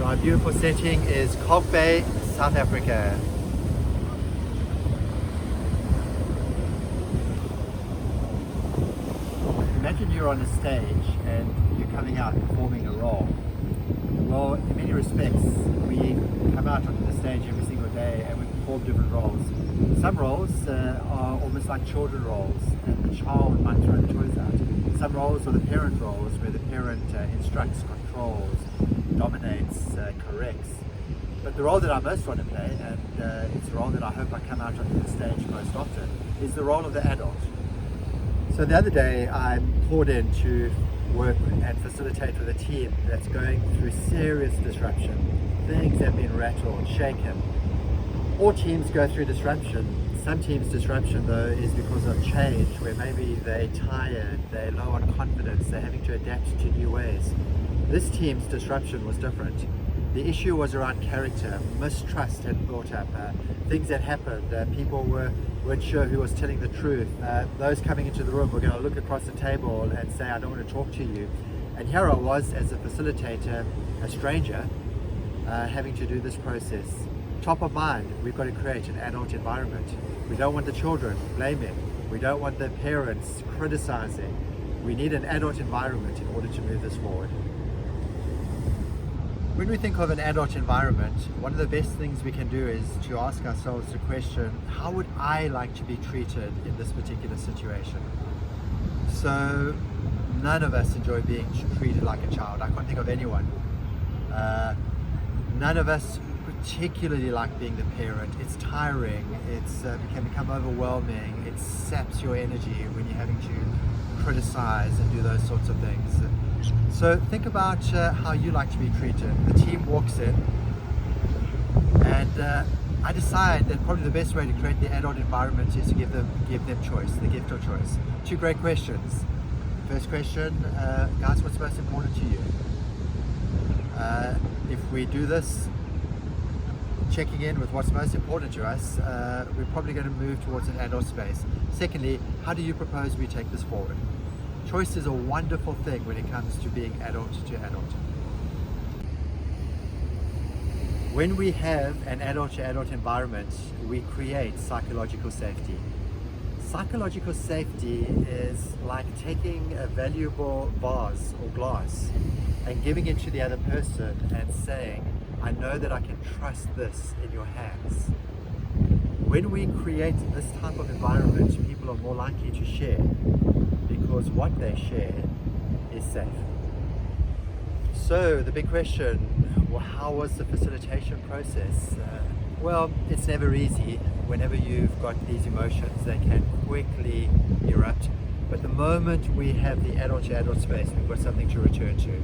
So our beautiful setting is Kalk Bay, South Africa. Imagine you're on a stage and you're coming out performing a role. Well, in many respects, we come out onto the stage every single day and we perform different roles. Some roles are almost like children roles, and the child might throw the toys out. Some roles are the parent roles, where the parent instructs, controls, dominates, corrects. But the role that I most want to play, and it's the role that I hope I come out onto the stage most often, is the role of the adult. So the other day I'm called in to work and facilitate with a team that's going through serious disruption. Things have been rattled, shaken. All teams go through disruption. Some teams' disruption though is because of change, where maybe they're tired, they're low on confidence, they're having to adapt to new ways. This team's disruption was different. The issue was around character. Mistrust had built up. Things had happened. People weren't sure who was telling the truth. Those coming into the room were going to look across the table and say, I don't want to talk to you. And here I was as a facilitator, a stranger, having to do this process. Top of mind, we've got to create an adult environment. We don't want the children blaming. We don't want the parents criticizing. We need an adult environment in order to move this forward. When we think of an adult environment, one of the best things we can do is to ask ourselves the question, how would I like to be treated in this particular situation? So none of us enjoy being treated like a child. I can't think of anyone. None of us particularly like being the parent. It's tiring, it can become overwhelming, it saps your energy when you're having to criticize and do those sorts of things. So think about how you like to be treated. The team walks in and I decide that probably the best way to create the adult environment is to give them choice, the gift of choice. Two great questions. First question, guys, what's most important to you? If we do this, checking in with what's most important to us, we're probably going to move towards an adult space. Secondly, how do you propose we take this forward? Choice is a wonderful thing when it comes to being adult to adult. When we have an adult to adult environment, we create psychological safety. Psychological safety is like taking a valuable vase or glass and giving it to the other person and saying, I know that I can trust this in your hands. When we create this type of environment, people are more likely to share because what they share is safe. So the big question, well, how was the facilitation process? Well, it's never easy. Whenever you've got these emotions, they can quickly erupt. But the moment we have the adult to adult space, we've got something to return to.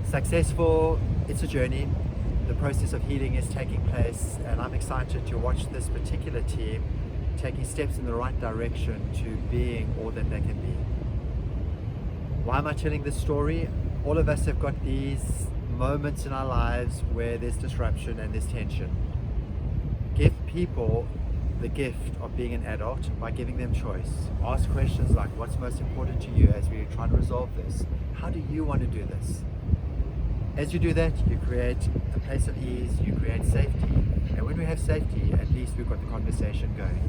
Successful, it's a journey. The process of healing is taking place, and I'm excited to watch this particular team taking steps in the right direction to being all that they can be. Why am I telling this story? All of us have got these moments in our lives where there's disruption and there's tension. Give people the gift of being an adult by giving them choice. Ask questions like, what's most important to you as we try to resolve this? How do you want to do this? As you do that, you create a place of ease, you create safety. And when we have safety, at least we've got the conversation going.